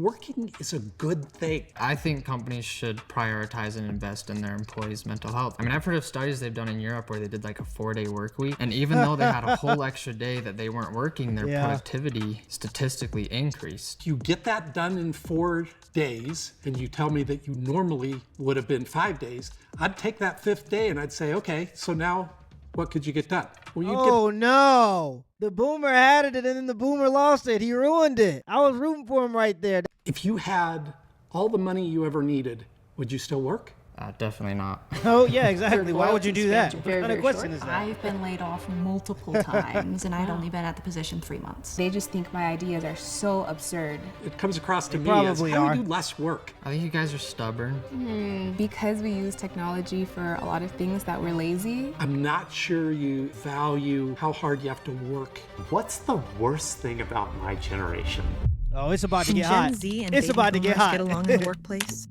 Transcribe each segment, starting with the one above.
working is a good thing. I think companies should prioritize and invest in their employees' mental health. I mean, I've heard of studies they've done in Europe where they did like a 4-day work week. And even though they had a whole extra day that they weren't working, their productivity statistically increased. You get that done in 4 days, and you tell me that you normally would have been 5 days. I'd take that 5th day and I'd say, okay, so now what could you get done? Well, no. The boomer had it and then the boomer lost it. He ruined it. I was rooting for him right there. If you had all the money you ever needed, would you still work? Definitely not. Oh, yeah, exactly. Why would you do that? What kind of question is that? I've been laid off multiple times, and I'd only been at the position 3 months. They just think my ideas are so absurd. It comes across to me probably as how do we do less work? I think you guys are stubborn. Because we use technology for a lot of things that we're lazy. I'm not sure you value how hard you have to work. What's the worst thing about my generation? Oh, it's about to get Gen hot. Z and It's baby about to get boomers hot. get along in the workplace?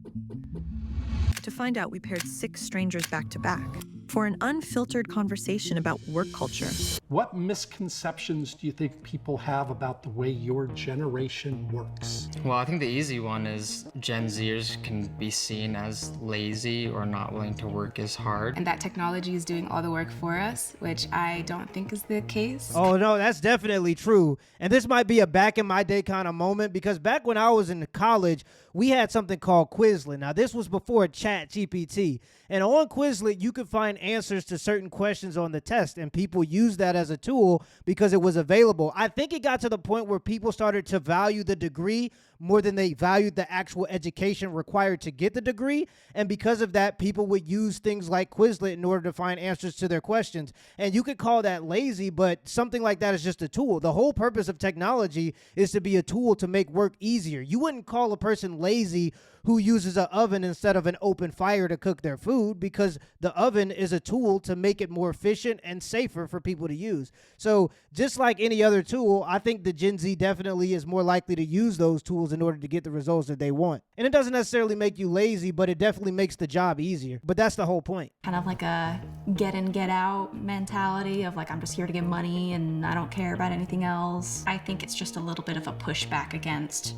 To find out, we paired 6 strangers back to back for an unfiltered conversation about work culture. What misconceptions do you think people have about the way your generation works? Well, I think the easy one is Gen Zers can be seen as lazy or not willing to work as hard. And that technology is doing all the work for us, which I don't think is the case. Oh, no, that's definitely true. And this might be a back in my day kind of moment because back when I was in college, we had something called Quizlet. Now, this was before ChatGPT. And on Quizlet, you could find answers to certain questions on the test, and people used that as a tool because it was available. I think it got to the point where people started to value the degree more than they valued the actual education required to get the degree. And because of that, people would use things like Quizlet in order to find answers to their questions. And you could call that lazy, but something like that is just a tool. The whole purpose of technology is to be a tool to make work easier. You wouldn't call a person lazy who uses an oven instead of an open fire to cook their food, because the oven is a tool to make it more efficient and safer for people to use. So just like any other tool, I think the Gen Z definitely is more likely to use those tools in order to get the results that they want. And it doesn't necessarily make you lazy, but it definitely makes the job easier. But that's the whole point. Kind of like a get in, get out mentality of like, I'm just here to get money and I don't care about anything else. I think it's just a little bit of a pushback against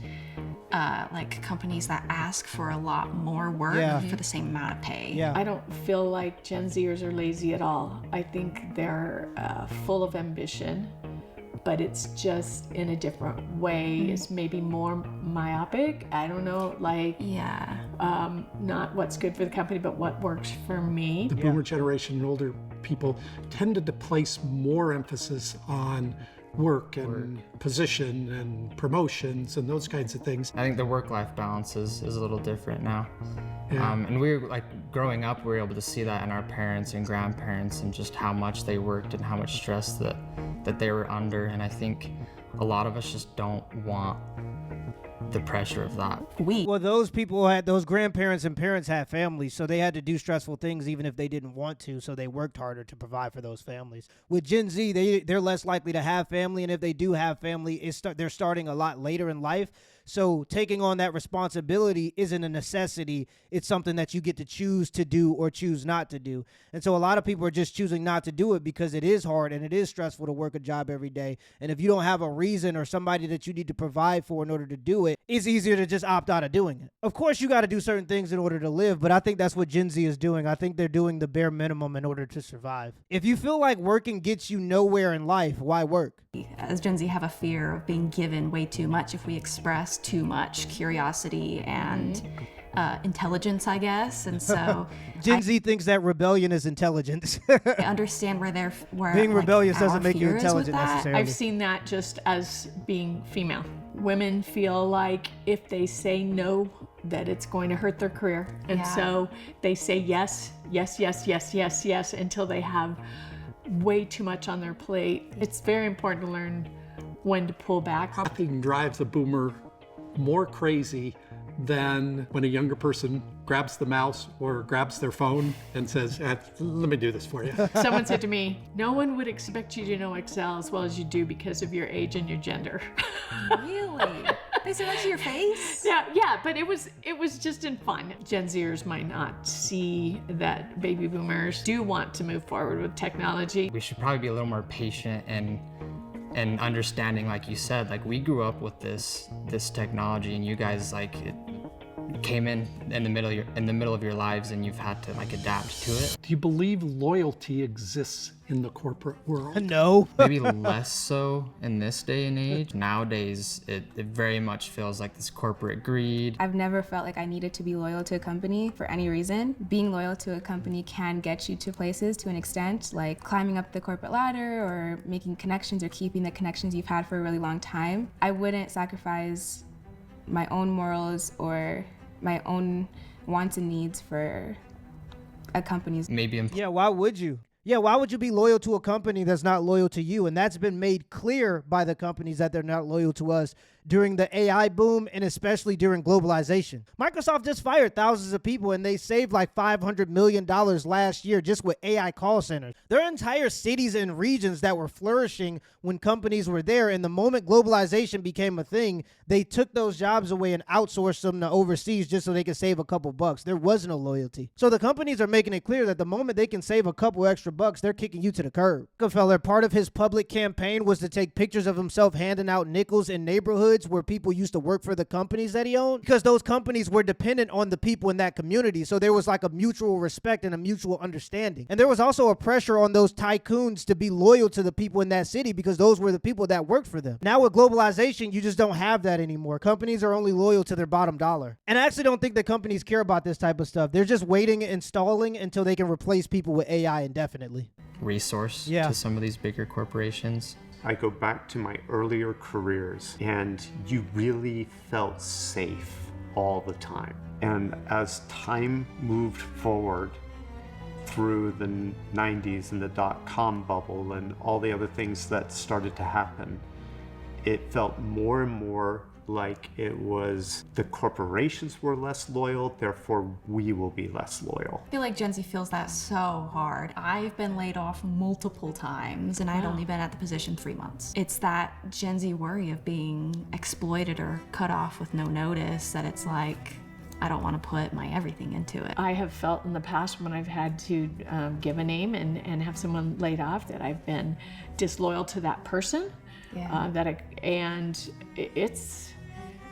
like companies that ask for a lot more work for the same amount of pay. Yeah. I don't feel like Gen Zers are lazy at all. I think they're full of ambition, but it's just in a different way. It's maybe more myopic. I don't know, like, not what's good for the company, but what works for me. The boomer generation and older people tended to place more emphasis on work and position and promotions and those kinds of things. I think the work-life balance is a little different now. Yeah. And we were like growing up, we were able to see that in our parents and grandparents and just how much they worked and how much stress that they were under. And I think a lot of us just don't want the pressure of that. Well, those people had, those grandparents and parents had families, so they had to do stressful things even if they didn't want to, so they worked harder to provide for those families. With Gen Z, they're less likely to have family, and if they do have family, they're starting a lot later in life. So taking on that responsibility isn't a necessity. It's something that you get to choose to do or choose not to do. And so a lot of people are just choosing not to do it because it is hard and it is stressful to work a job every day. And if you don't have a reason or somebody that you need to provide for in order to do it, it's easier to just opt out of doing it. Of course, you got to do certain things in order to live, but I think that's what Gen Z is doing. I think they're doing the bare minimum in order to survive. If you feel like working gets you nowhere in life, why work? As Gen Z have a fear of being given way too much if we express too much curiosity and intelligence, I guess. And so Gen Z thinks that rebellion is intelligence. I understand where being rebellious our doesn't make you fear is with intelligent that. necessarily. I've seen that just as being female. Women feel like if they say no, that it's going to hurt their career. And so they say yes, yes, yes, yes, yes, yes, until they have way too much on their plate. It's very important to learn when to pull back. Nothing drives a boomer more crazy than when a younger person grabs the mouse or grabs their phone and says, let me do this for you. Someone said to me, no one would expect you to know Excel as well as you do because of your age and your gender. Really? They said that to your face? Yeah, but it was just in fun. Gen Zers might not see that baby boomers do want to move forward with technology. We should probably be a little more patient and and understanding, like you said, like we grew up with this technology, and you guys like it came in the middle of your lives, and you've had to like adapt to it. Do you believe loyalty exists in the corporate world? No. Maybe less so in this day and age. Nowadays, it very much feels like this corporate greed. I've never felt like I needed to be loyal to a company for any reason. Being loyal to a company can get you to places to an extent, like climbing up the corporate ladder or making connections or keeping the connections you've had for a really long time. I wouldn't sacrifice my own morals or my own wants and needs for a company's. Yeah, why would you? Yeah, why would you be loyal to a company that's not loyal to you? And that's been made clear by the companies that they're not loyal to us during the AI boom and especially during globalization. Microsoft just fired thousands of people and they saved like $500 million last year just with AI call centers. There are entire cities and regions that were flourishing when companies were there, and the moment globalization became a thing, they took those jobs away and outsourced them to overseas just so they could save a couple bucks. There was no loyalty. So the companies are making it clear that the moment they can save a couple extra bucks, they're kicking you to the curb. Rockefeller, part of his public campaign was to take pictures of himself handing out nickels in neighborhoods where people used to work for the companies that he owned, because those companies were dependent on the people in that community. So there was like a mutual respect and a mutual understanding. And there was also a pressure on those tycoons to be loyal to the people in that city because those were the people that worked for them. Now with globalization, you just don't have that anymore. Companies are only loyal to their bottom dollar. And I actually don't think that companies care about this type of stuff. They're just waiting and stalling until they can replace people with AI indefinitely. Resource to some of these bigger corporations. I go back to my earlier careers, and you really felt safe all the time. And as time moved forward through the 90s and the dot-com bubble and all the other things that started to happen, it felt more and more like it was the corporations were less loyal, therefore we will be less loyal. I feel like Gen Z feels that so hard. I've been laid off multiple times and I'd only been at the position 3 months. It's that Gen Z worry of being exploited or cut off with no notice that it's like, I don't want to put my everything into it. I have felt in the past when I've had to give a name and have someone laid off that I've been disloyal to that person.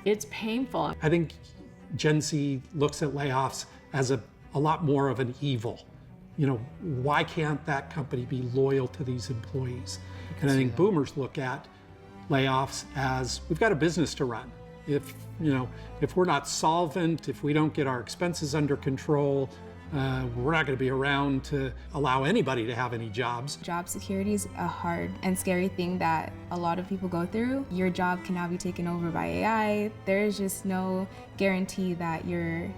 It's painful. I think Gen Z looks at layoffs as a lot more of an evil. You know, why can't that company be loyal to these employees? And I think boomers look at layoffs as, we've got a business to run. If we're not solvent, if we don't get our expenses under control, we're not going to be around to allow anybody to have any jobs. Job security is a hard and scary thing that a lot of people go through. Your job can now be taken over by AI. There is just no guarantee that your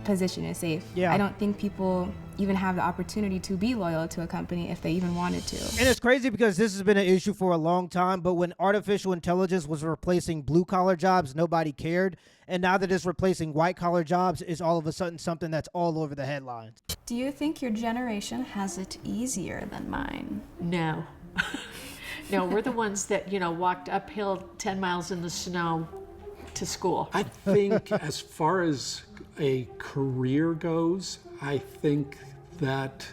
position is safe. I don't think people even have the opportunity to be loyal to a company if they even wanted to. And it's crazy because this has been an issue for a long time, but when artificial intelligence was replacing blue-collar jobs, nobody cared. And now that it's replacing white-collar jobs, is all of a sudden something that's all over the headlines. Do you think your generation has it easier than mine? No. No, we're the ones that, walked uphill 10 miles in the snow to school. I think as far as a career goes, I think that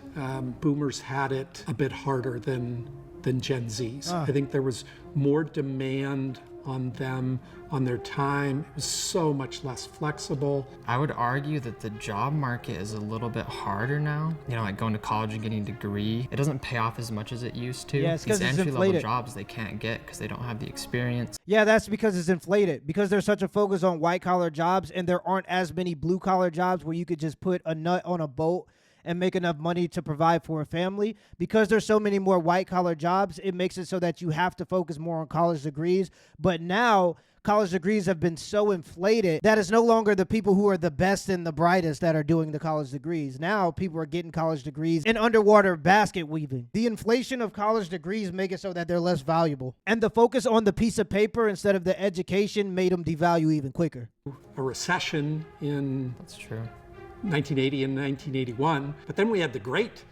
boomers had it a bit harder than Gen Zs. I think there was more demand on them, on their time. It was so much less flexible. I would argue that the job market is a little bit harder now. Like going to college and getting a degree, it doesn't pay off as much as it used to. Yeah, it's because it's entry-level inflated. jobs they can't get because they don't have the experience. Yeah, that's because it's inflated. Because there's such a focus on white-collar jobs and there aren't as many blue-collar jobs where you could just put a nut on a boat and make enough money to provide for a family. Because there's so many more white-collar jobs, it makes it so that you have to focus more on college degrees. But now, college degrees have been so inflated that it's no longer the people who are the best and the brightest that are doing the college degrees. Now, people are getting college degrees in underwater basket weaving. The inflation of college degrees make it so that they're less valuable. And the focus on the piece of paper instead of the education made them devalue even quicker. A recession in That's true. 1980 and 1981, but then we had the Great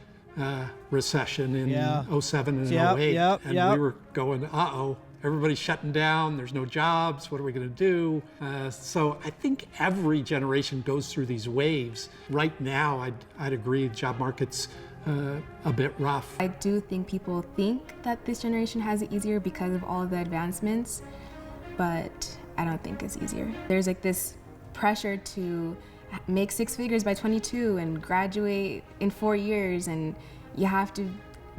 Recession in 07 and 08, and we were going, everybody's shutting down, there's no jobs, what are we going to do? So I think every generation goes through these waves. Right now, I'd agree, job market's a bit rough. I do think people think that this generation has it easier because of all of the advancements, but I don't think it's easier. There's like this pressure to make 6 figures by 22 and graduate in 4 years, and you have to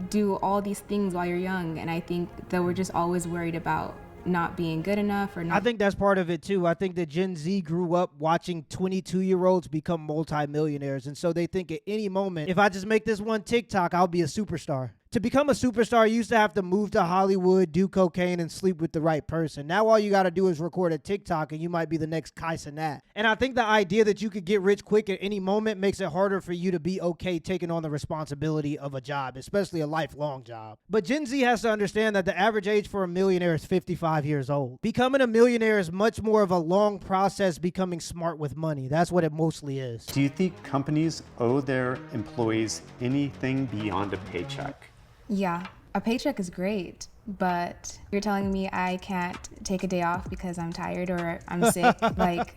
do all these things while you're young. And I think that we're just always worried about not being good enough or not. I think that's part of it too. I think that Gen Z grew up watching 22-year-olds become multimillionaires. And so they think at any moment, if I just make this one TikTok, I'll be a superstar. To become a superstar, you used to have to move to Hollywood, do cocaine, and sleep with the right person. Now all you got to do is record a TikTok and you might be the next Kai Cenat. And I think the idea that you could get rich quick at any moment makes it harder for you to be okay taking on the responsibility of a job, especially a lifelong job. But Gen Z has to understand that the average age for a millionaire is 55 years old. Becoming a millionaire is much more of a long process becoming smart with money. That's what it mostly is. Do you think companies owe their employees anything beyond a paycheck? Yeah, a paycheck is great, but you're telling me I can't take a day off because I'm tired or I'm sick. Like,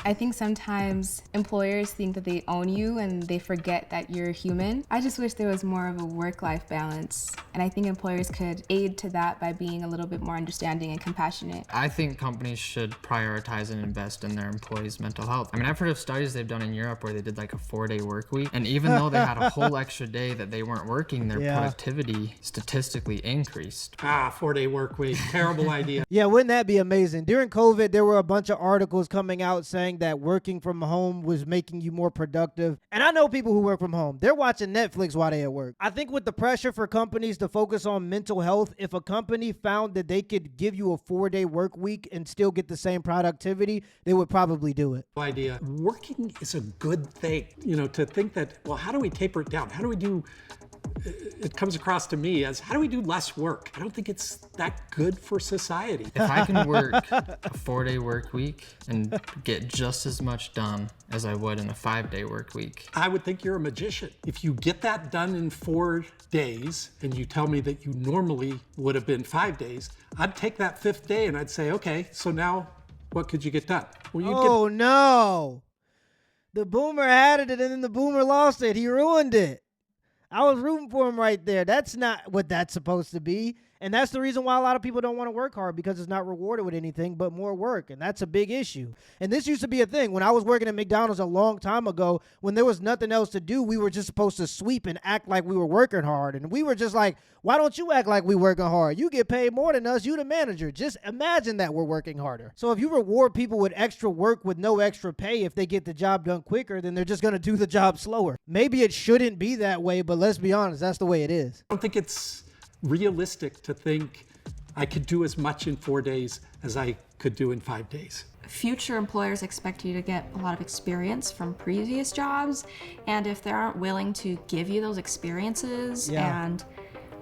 I think sometimes employers think that they own you and they forget that you're human. I just wish there was more of a work-life balance, and I think employers could aid to that by being a little bit more understanding and compassionate. I think companies should prioritize and invest in their employees' mental health. I mean, I've heard of studies they've done in Europe where they did like a 4-day work week, and even though they had a whole extra day that they weren't working, their productivity statistically increased. 4-day work week, terrible idea. Yeah, wouldn't that be amazing? During COVID, there were a bunch of articles coming out saying that working from home was making you more productive. And I know people who work from home. They're watching Netflix while they're at work. I think with the pressure for companies to focus on mental health, if a company found that they could give you a 4-day work week and still get the same productivity, they would probably do it. Idea. Working is a good thing. You know, to think that, well, how do we taper it down? How do we do, it comes across to me as, how do we do less work? I don't think it's that good for society. If I can work a 4-day work week and get just as much done as I would in a 5-day work week, I would think you're a magician. If you get that done in 4 days and you tell me that you normally would have been 5 days, I'd take that 5th day and I'd say, okay, so now what could you get done? Well, no. The boomer had it and then the boomer lost it. He ruined it. I was rooting for him right there. That's not what that's supposed to be. And that's the reason why a lot of people don't want to work hard, because it's not rewarded with anything but more work. And that's a big issue. And this used to be a thing. When I was working at McDonald's a long time ago, when there was nothing else to do, we were just supposed to sweep and act like we were working hard. And we were just like, why don't you act like we working hard? You get paid more than us. You the manager. Just imagine that we're working harder. So if you reward people with extra work with no extra pay, if they get the job done quicker, then they're just going to do the job slower. Maybe it shouldn't be that way, but let's be honest, that's the way it is. I don't think it's realistic to think I could do as much in 4 days as I could do in 5 days. Future employers expect you to get a lot of experience from previous jobs, and if they aren't willing to give you those experiences and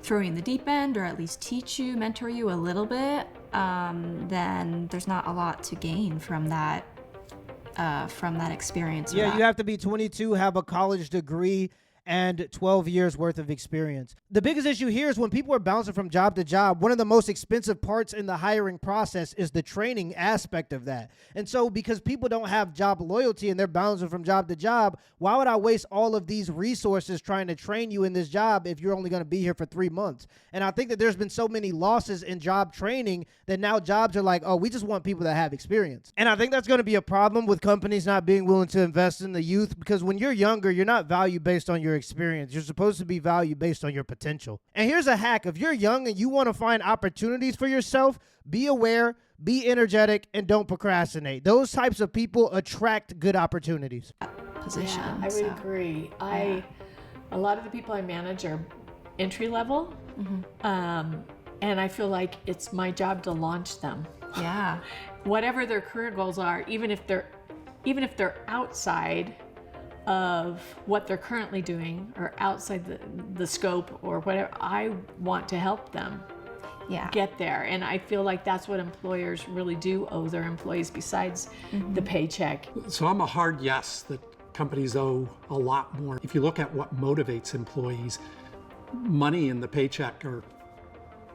throw you in the deep end, or at least teach you, mentor you a little bit, then there's not a lot to gain from that experience. Yeah, you have to be 22, have a college degree, and 12 years worth of experience. The biggest issue here is when people are bouncing from job to job, one of the most expensive parts in the hiring process is the training aspect of that. And so because people don't have job loyalty and they're bouncing from job to job, why would I waste all of these resources trying to train you in this job if you're only going to be here for 3 months? And I think that there's been so many losses in job training that now jobs are like, oh, we just want people that have experience. And I think that's going to be a problem with companies not being willing to invest in the youth, because when you're younger, you're not valued based on your experience. You're supposed to be valued based on your potential. And here's a hack. If you're young and you want to find opportunities for yourself, be aware, be energetic, and don't procrastinate. Those types of people attract good opportunities. Position. Yeah, I would agree. A lot of the people I manage are entry level, and I feel like it's my job to launch them. Yeah. Whatever their career goals are, even if they're outside of what they're currently doing or outside the scope or whatever, I want to help them get there. And I feel like that's what employers really do owe their employees besides the paycheck. So I'm a hard yes that companies owe a lot more. If you look at what motivates employees, money and the paycheck are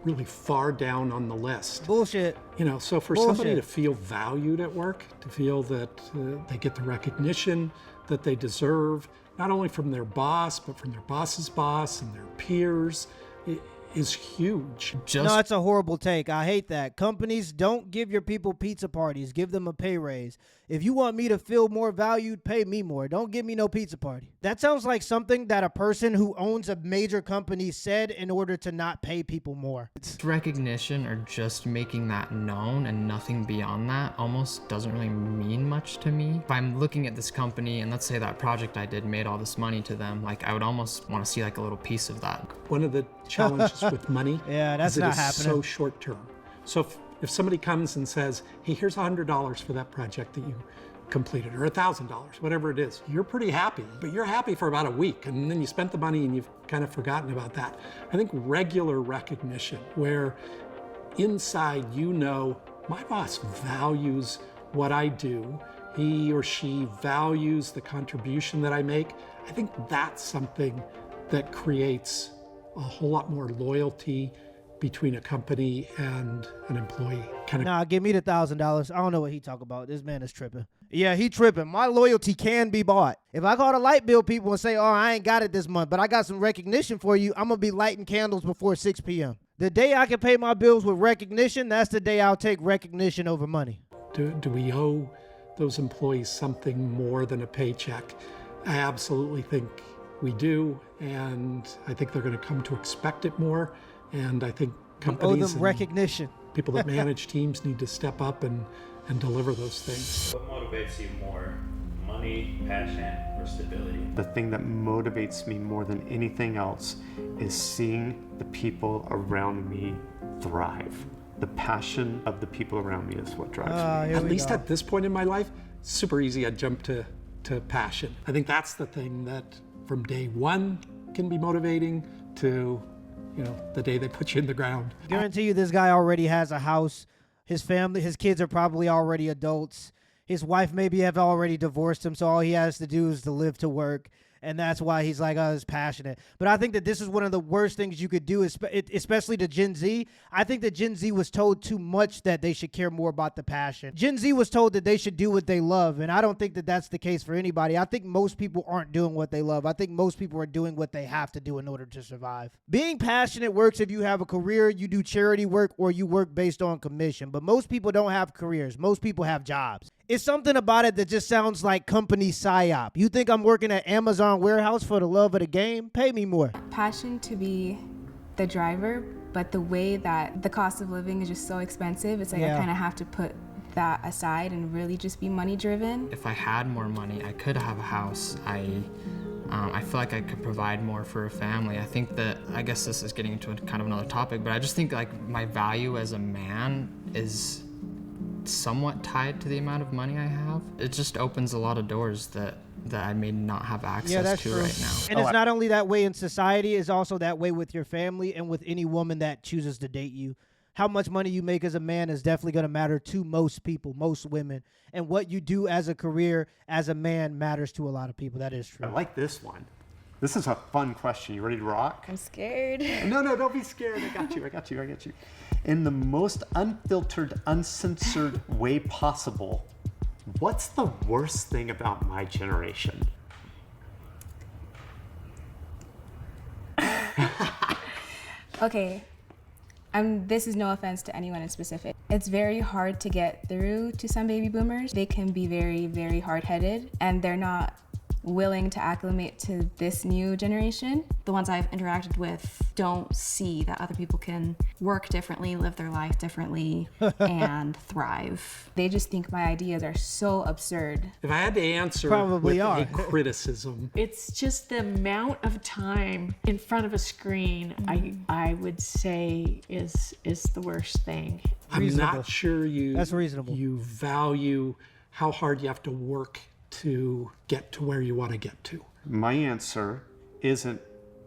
really far down on the list. Bullshit. You know, so for somebody Bullshit. to feel valued at work, to feel that they get the recognition that they deserve, not only from their boss, but from their boss's boss and their peers, is huge. No, it's a horrible take. I hate that. Companies, don't give your people pizza parties. Give them a pay raise. If you want me to feel more valued, pay me more. Don't give me no pizza party. That sounds like something that a person who owns a major company said in order to not pay people more. Recognition or just making that known and nothing beyond that almost doesn't really mean much to me. If I'm looking at this company and let's say that project I did made all this money to them, like I would almost want to see like a little piece of that. One of the challenges with money Yeah, that's is it not is happening. so short term. So if somebody comes and says, hey, here's $100 for that project that you completed, or $1,000, whatever it is, you're pretty happy, but you're happy for about a week, and then you spent the money and you've kind of forgotten about that. I think regular recognition, where inside you know, my boss values what I do, he or she values the contribution that I make, I think that's something that creates a whole lot more loyalty between a company and an employee. Nah, give me the $1,000. I don't know what he talk about. This man is tripping. Yeah, he tripping. My loyalty can be bought. If I call the light bill people and say, oh, I ain't got it this month, but I got some recognition for you, I'm going to be lighting candles before 6 p.m. The day I can pay my bills with recognition, that's the day I'll take recognition over money. Do we owe those employees something more than a paycheck? I absolutely think we do, and I think they're going to come to expect it more. And I think companies Owe them and recognition. people that manage teams need to step up and deliver those things. What motivates you more, money, passion, or stability? The thing that motivates me more than anything else is seeing the people around me thrive. The passion of the people around me is what drives me. At least at this point in my life, super easy, I'd jump to passion. I think that's the thing that from day one can be motivating to, you know, the day they put you in the ground. Guarantee you this guy already has a house. His family, his kids are probably already adults. His wife maybe have already divorced him, so all he has to do is to live to work. And that's why he's like, oh, he's passionate. But I think that this is one of the worst things you could do, especially to Gen Z. I think that Gen Z was told too much that they should care more about the passion. Gen Z was told that they should do what they love, and I don't think that that's the case for anybody. I think most people aren't doing what they love. I think most people are doing what they have to do in order to survive. Being passionate works if you have a career, you do charity work, or you work based on commission. But most people don't have careers. Most people have jobs. It's something about it that just sounds like company psyop. You think I'm working at Amazon warehouse for the love of the game? Pay me more. Passion to be the driver, but the way that the cost of living is just so expensive, it's like I kind of have to put that aside and really just be money driven. If I had more money, I could have a house. I feel like I could provide more for a family. I think that, I guess this is getting into kind of another topic, but I just think like my value as a man is somewhat tied to the amount of money I have. It just opens a lot of doors that I may not have access to right now. And it's not only that way in society, it's also that way with your family and with any woman that chooses to date you. How much money you make as a man is definitely going to matter to most people, most women. And what you do as a career, as a man, matters to a lot of people. That is true. I like this one. This is a fun question. You ready to rock? I'm scared. No, don't be scared. I got you. In the most unfiltered, uncensored way possible, what's the worst thing about my generation? Okay, this is no offense to anyone in specific. It's very hard to get through to some baby boomers. They can be very, very hard-headed, and they're not willing to acclimate to this new generation. The ones I've interacted with don't see that other people can work differently, live their life differently, and thrive. They just think my ideas are so absurd. If I had to answer Probably with are. a criticism, It's just the amount of time in front of a screen, I would say is the worst thing. I'm Reasonable. not sure That's reasonable. you value how hard you have to work to get to where you want to get to. My answer isn't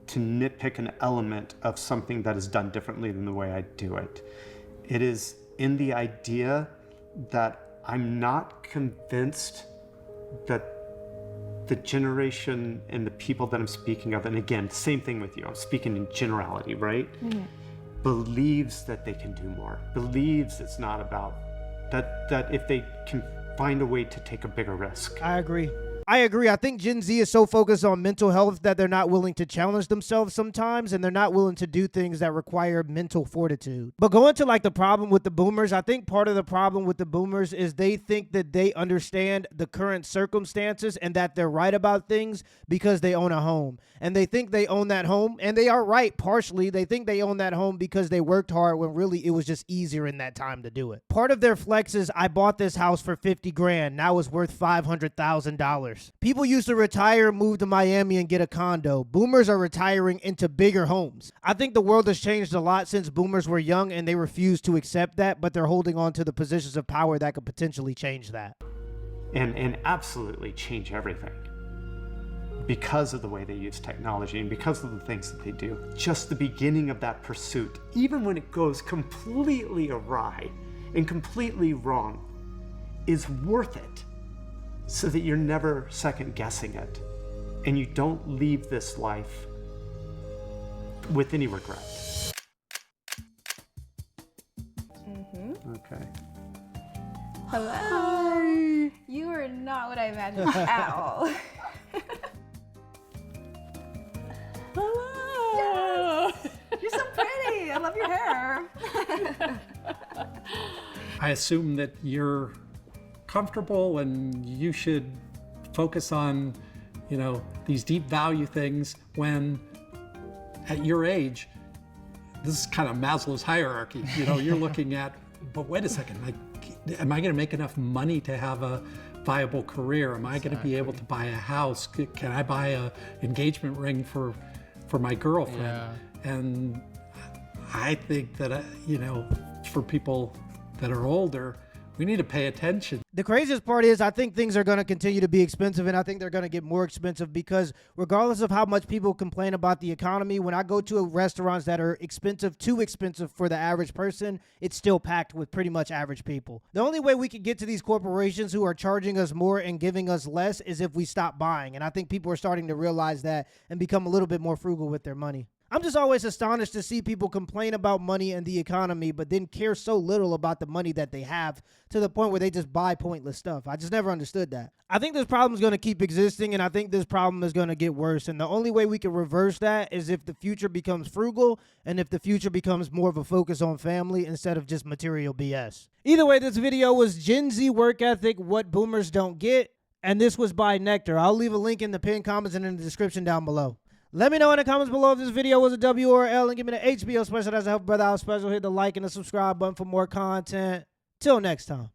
to nitpick an element of something that is done differently than the way I do it. It is in the idea that I'm not convinced that the generation and the people that I'm speaking of, and again, same thing with you, I'm speaking in generality, right? believes that they can do more, believes it's not about that if they can find a way to take a bigger risk. I agree. I think Gen Z is so focused on mental health that they're not willing to challenge themselves sometimes, and they're not willing to do things that require mental fortitude. But going to like the problem with the boomers, I think part of the problem with the boomers is they think that they understand the current circumstances and that they're right about things because they own a home. And they think they own that home, and they are right partially. They think they own that home because they worked hard when really it was just easier in that time to do it. Part of their flex is, I bought this house for 50 grand. Now it's worth $500,000. People used to retire, move to Miami, and get a condo. Boomers are retiring into bigger homes. I think the world has changed a lot since boomers were young, and they refuse to accept that, but they're holding on to the positions of power that could potentially change that. And absolutely change everything because of the way they use technology and because of the things that they do. Just the beginning of that pursuit, even when it goes completely awry and completely wrong, is worth it, so that you're never second guessing it and you don't leave this life with any regret. Okay. Hello. You are not what I imagined at all. Hello. You're so pretty. I love your hair. I assume that you're comfortable and you should focus on, these deep value things when at your age, this is kind of Maslow's hierarchy. You're looking at, but wait a second, am I going to make enough money to have a viable career? Am I going to be able to buy a house? Can I buy a engagement ring for my girlfriend? Yeah. And I think that, for people that are older, we need to pay attention. The craziest part is I think things are going to continue to be expensive, and I think they're going to get more expensive because regardless of how much people complain about the economy, when I go to restaurants that are expensive, too expensive for the average person, it's still packed with pretty much average people. The only way we can get to these corporations who are charging us more and giving us less is if we stop buying. And I think people are starting to realize that and become a little bit more frugal with their money. I'm just always astonished to see people complain about money and the economy, but then care so little about the money that they have to the point where they just buy pointless stuff. I just never understood that. I think this problem is going to keep existing, and I think this problem is going to get worse. And the only way we can reverse that is if the future becomes frugal and if the future becomes more of a focus on family instead of just material BS. Either way, this video was Gen Z work ethic, what boomers don't get, and this was by Nectar. I'll leave a link in the pinned comments and in the description down below. Let me know in the comments below if this video was a W or a L, and give me the HBO special. That's a help brother out special. Hit the like and the subscribe button for more content. Till next time.